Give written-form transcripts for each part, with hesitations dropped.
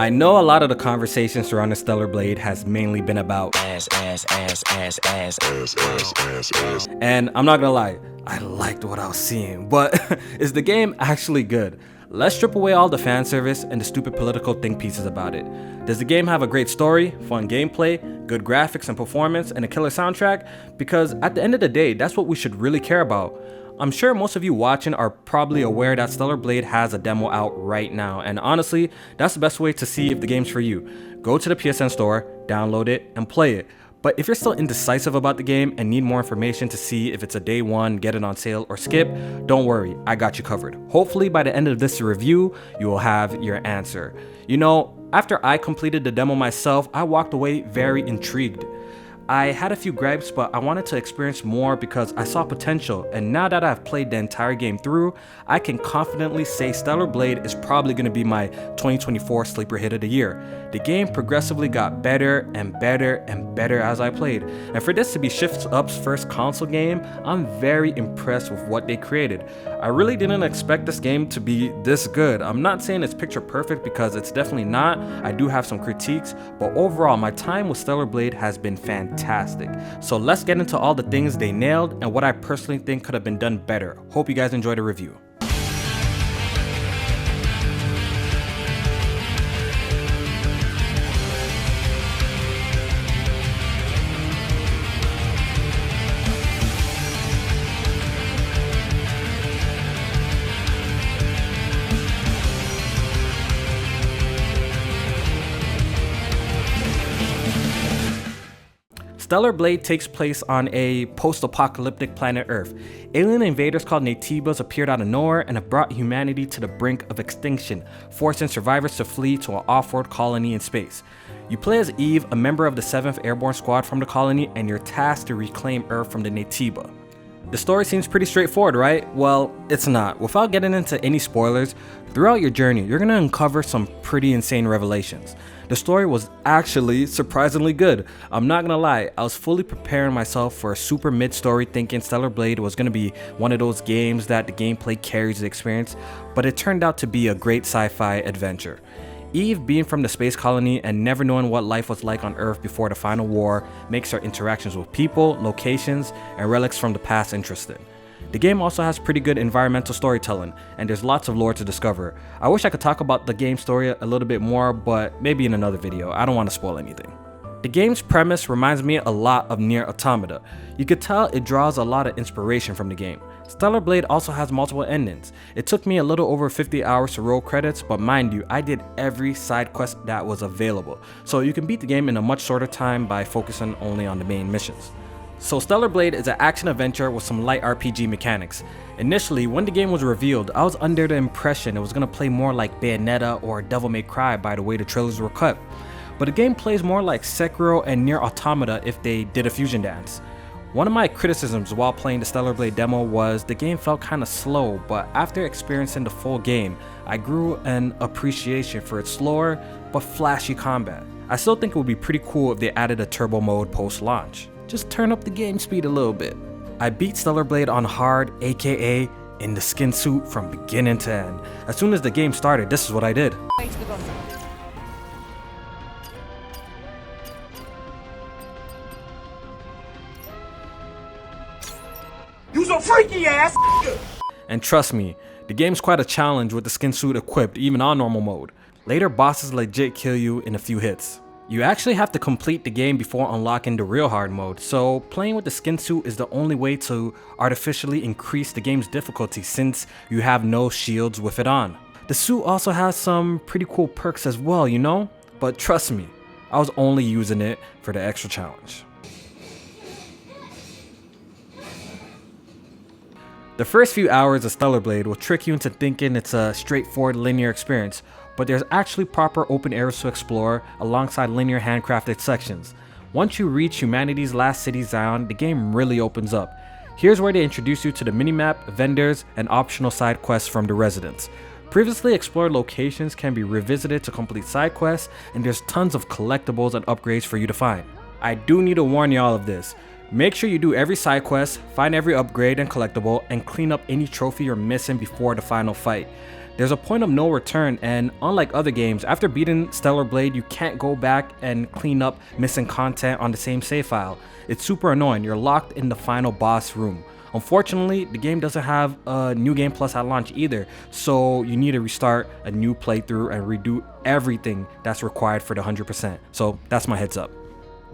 I know a lot of the conversation surrounding Stellar Blade has mainly been about ass. And I'm not gonna lie, I liked what I was seeing, but is the game actually good? Let's strip away all the fan service and the stupid political think pieces about it. Does the game have a great story, fun gameplay, good graphics and performance, and a killer soundtrack? Because at the end of the day, that's what we should really care about. I'm sure most of you watching are probably aware that Stellar Blade has a demo out right now, and honestly, that's the best way to see if the game's for you. Go to the PSN store, download it, and play it. But if you're still indecisive about the game and need more information to see if it's a day one, get it on sale, or skip, don't worry, I got you covered. Hopefully by the end of this review, you will have your answer. You know, after I completed the demo myself, I walked away very intrigued. I had a few gripes, but I wanted to experience more because I saw potential, and now that I've played the entire game through, I can confidently say Stellar Blade is probably going to be my 2024 sleeper hit of the year. The game progressively got better and better and better as I played, and for this to be Shift Up's first console game, I'm very impressed with what they created. I really didn't expect this game to be this good. I'm not saying it's picture perfect because it's definitely not. I do have some critiques, but overall my time with Stellar Blade has been fantastic. So let's get into all the things they nailed and what I personally think could have been done better. Hope you guys enjoyed the review. Stellar Blade takes place on a post-apocalyptic planet Earth. Alien invaders called Naytibas appeared out of nowhere and have brought humanity to the brink of extinction, forcing survivors to flee to an off-world colony in space. You play as Eve, a member of the 7th Airborne Squad from the colony, and you're tasked to reclaim Earth from the Naytiba. The story seems pretty straightforward, right? Well, it's not. Without getting into any spoilers, throughout your journey, you're gonna uncover some pretty insane revelations. The story was actually surprisingly good. I'm not gonna lie, I was fully preparing myself for a super mid-story thinking Stellar Blade was gonna be one of those games that the gameplay carries the experience, but it turned out to be a great sci-fi adventure. Eve being from the space colony and never knowing what life was like on Earth before the final war makes her interactions with people, locations, and relics from the past interesting. The game also has pretty good environmental storytelling, and there's lots of lore to discover. I wish I could talk about the game story a little bit more, but maybe in another video. I don't want to spoil anything. The game's premise reminds me a lot of Nier Automata. You could tell it draws a lot of inspiration from the game. Stellar Blade also has multiple endings. It took me a little over 50 hours to roll credits, but mind you, I did every side quest that was available. So you can beat the game in a much shorter time by focusing only on the main missions. So Stellar Blade is an action adventure with some light RPG mechanics. Initially, when the game was revealed, I was under the impression it was going to play more like Bayonetta or Devil May Cry by the way the trailers were cut. But the game plays more like Sekiro and Nier Automata if they did a fusion dance. One of my criticisms while playing the Stellar Blade demo was the game felt kinda slow, but after experiencing the full game, I grew an appreciation for its slower but flashy combat. I still think it would be pretty cool if they added a turbo mode post-launch. Just turn up the game speed a little bit. I beat Stellar Blade on hard, aka in the skin suit from beginning to end. As soon as the game started, this is what I did. You's a freaky ass. And trust me, the game's quite a challenge with the skin suit equipped even on normal mode. Later bosses legit kill you in a few hits. You actually have to complete the game before unlocking the real hard mode, so playing with the skin suit is the only way to artificially increase the game's difficulty since you have no shields with it on. The suit also has some pretty cool perks as well, you know? But trust me, I was only using it for the extra challenge. The first few hours of Stellar Blade will trick you into thinking it's a straightforward linear experience, but there's actually proper open areas to explore alongside linear handcrafted sections. Once you reach humanity's last city, Zion, the game really opens up. Here's where they introduce you to the minimap, vendors, and optional side quests from the residents. Previously explored locations can be revisited to complete side quests, and there's tons of collectibles and upgrades for you to find. I do need to warn y'all of this. Make sure you do every side quest, find every upgrade and collectible, and clean up any trophy you're missing before the final fight. There's a point of no return, and unlike other games, after beating Stellar Blade, you can't go back and clean up missing content on the same save file. It's super annoying. You're locked in the final boss room. Unfortunately, the game doesn't have a New Game Plus at launch either, so you need to restart a new playthrough and redo everything that's required for the 100%. So that's my heads up.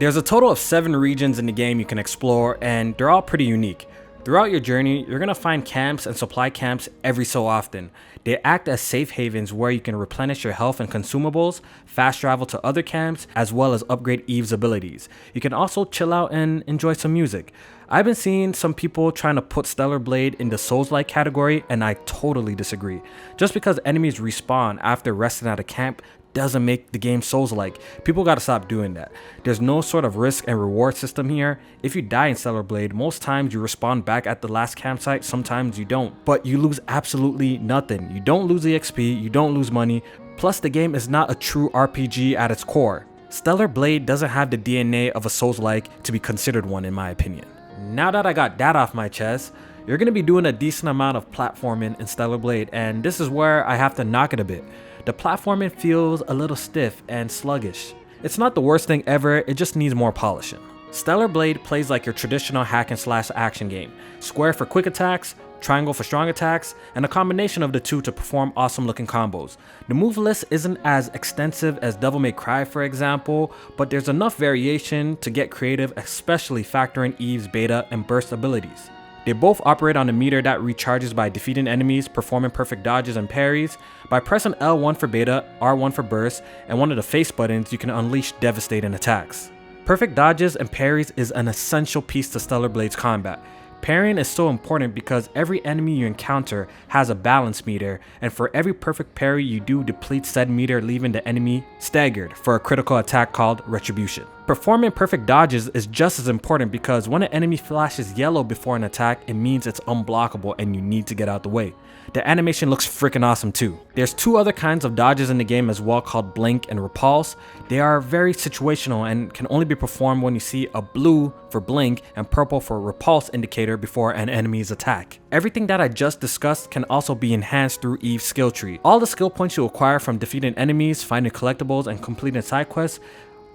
There's a total of 7 regions in the game you can explore, and they're all pretty unique. Throughout your journey, you're going to find camps and supply camps every so often. They act as safe havens where you can replenish your health and consumables, fast travel to other camps, as well as upgrade Eve's abilities. You can also chill out and enjoy some music. I've been seeing some people trying to put Stellar Blade in the Souls-like category, and I totally disagree. Just because enemies respawn after resting at a camp doesn't make the game Souls-like. People gotta stop doing that. There's no sort of risk and reward system here. If you die in Stellar Blade, most times you respawn back at the last campsite, sometimes you don't. But you lose absolutely nothing. You don't lose EXP, you don't lose money. Plus, the game is not a true RPG at its core. Stellar Blade doesn't have the DNA of a Souls-like to be considered one, in my opinion. Now that I got that off my chest, you're gonna be doing a decent amount of platforming in Stellar Blade, and this is where I have to knock it a bit. The platforming feels a little stiff and sluggish. It's not the worst thing ever, it just needs more polishing. Stellar Blade plays like your traditional hack and slash action game. Square for quick attacks, triangle for strong attacks, and a combination of the two to perform awesome looking combos. The move list isn't as extensive as Devil May Cry, for example, but there's enough variation to get creative, especially factoring Eve's beta and burst abilities. They both operate on a meter that recharges by defeating enemies, performing perfect dodges and parries. By pressing L1 for beta, R1 for burst, and one of the face buttons, you can unleash devastating attacks. Perfect dodges and parries is an essential piece to Stellar Blade's combat. Parrying is so important because every enemy you encounter has a balance meter, and for every perfect parry you do depletes said meter, leaving the enemy staggered for a critical attack called Retribution. Performing perfect dodges is just as important because when an enemy flashes yellow before an attack, it means it's unblockable and you need to get out the way. The animation looks freaking awesome too. There's 2 other kinds of dodges in the game as well, called Blink and Repulse. They are very situational and can only be performed when you see a blue for blink and purple for repulse indicator before an enemy's attack. Everything that I just discussed can also be enhanced through Eve's skill tree. All the skill points you acquire from defeating enemies, finding collectibles, and completing side quests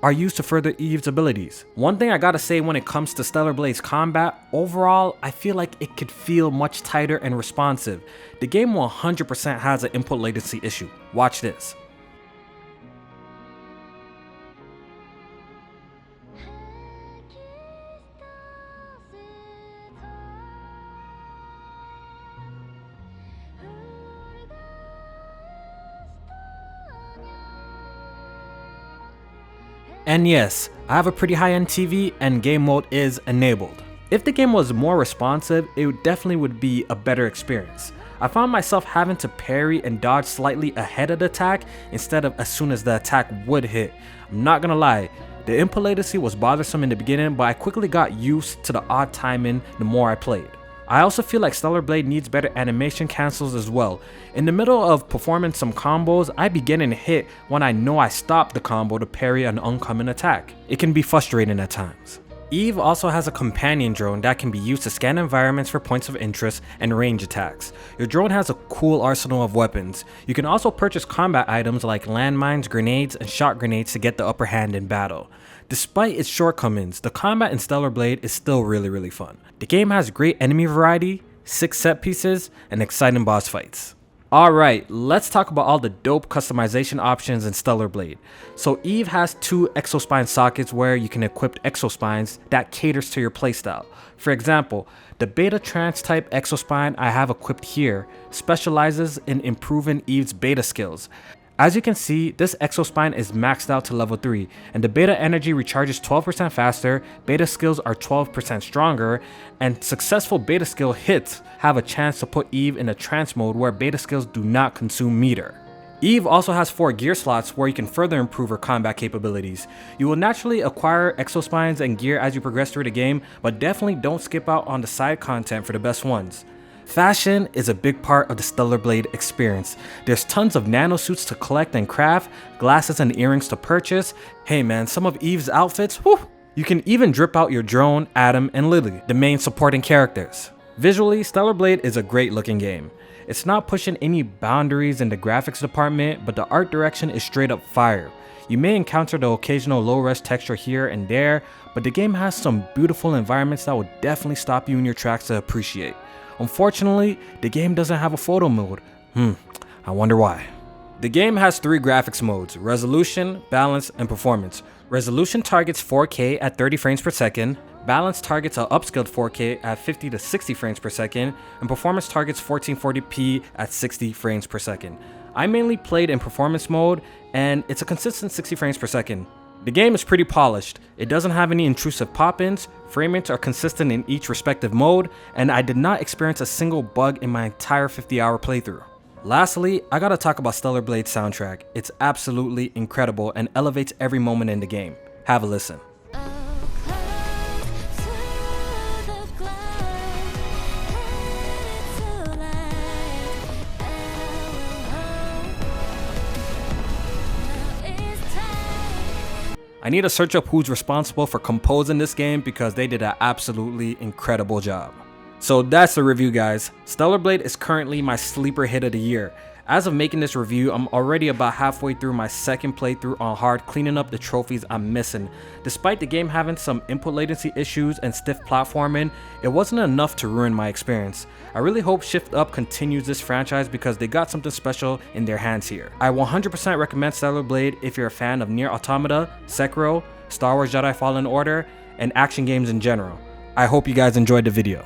are used to further Eve's abilities. One thing I gotta say when it comes to Stellar Blade's combat, overall, I feel like it could feel much tighter and responsive. The game 100% has an input latency issue. Watch this. And yes, I have a pretty high-end TV and game mode is enabled. If the game was more responsive, it definitely would be a better experience. I found myself having to parry and dodge slightly ahead of the attack instead of as soon as the attack would hit. I'm not gonna lie, the input latency was bothersome in the beginning, but I quickly got used to the odd timing the more I played. I also feel like Stellar Blade needs better animation cancels as well. In the middle of performing some combos, I be getting hit when I know I stopped the combo to parry an oncoming attack. It can be frustrating at times. Eve also has a companion drone that can be used to scan environments for points of interest and range attacks. Your drone has a cool arsenal of weapons. You can also purchase combat items like landmines, grenades, and shot grenades to get the upper hand in battle. Despite its shortcomings, the combat in Stellar Blade is still really fun. The game has great enemy variety, 6 set pieces, and exciting boss fights. Alright, let's talk about all the dope customization options in Stellar Blade. So Eve has 2 exospine sockets where you can equip exospines that caters to your playstyle. For example, the beta trance type exospine I have equipped here specializes in improving Eve's beta skills. As you can see, this exospine is maxed out to level 3, and the beta energy recharges 12% faster, beta skills are 12% stronger, and successful beta skill hits have a chance to put Eve in a trance mode where beta skills do not consume meter. Eve also has 4 gear slots where you can further improve her combat capabilities. You will naturally acquire exospines and gear as you progress through the game, but definitely don't skip out on the side content for the best ones. Fashion is a big part of the Stellar Blade experience. There's tons of nano suits to collect and craft, glasses and earrings to purchase. Hey man, some of Eve's outfits, whew! You can even drip out your drone, Adam, and Lily, the main supporting characters. Visually, Stellar Blade is a great looking game. It's not pushing any boundaries in the graphics department, but the art direction is straight up fire. You may encounter the occasional low-res texture here and there, but the game has some beautiful environments that will definitely stop you in your tracks to appreciate. Unfortunately, the game doesn't have a photo mode. I wonder why. The game has 3 graphics modes: resolution, balance, and performance. Resolution targets 4K at 30 frames per second, balance targets a upscaled 4K at 50 to 60 frames per second, and performance targets 1440p at 60 frames per second. I mainly played in performance mode, and it's a consistent 60 frames per second. The game is pretty polished. It doesn't have any intrusive pop-ins, frame rates are consistent in each respective mode, and I did not experience a single bug in my entire 50-hour playthrough. Lastly, I gotta talk about Stellar Blade's soundtrack. It's absolutely incredible and elevates every moment in the game. Have a listen. I need to search up who's responsible for composing this game because they did an absolutely incredible job. So that's the review, guys. Stellar Blade is currently my sleeper hit of the year. As of making this review, I'm already about halfway through my second playthrough on hard, cleaning up the trophies I'm missing. Despite the game having some input latency issues and stiff platforming, it wasn't enough to ruin my experience. I really hope Shift Up continues this franchise because they got something special in their hands here. I 100% recommend Stellar Blade if you're a fan of Nier Automata, Sekiro, Star Wars Jedi Fallen Order, and action games in general. I hope you guys enjoyed the video.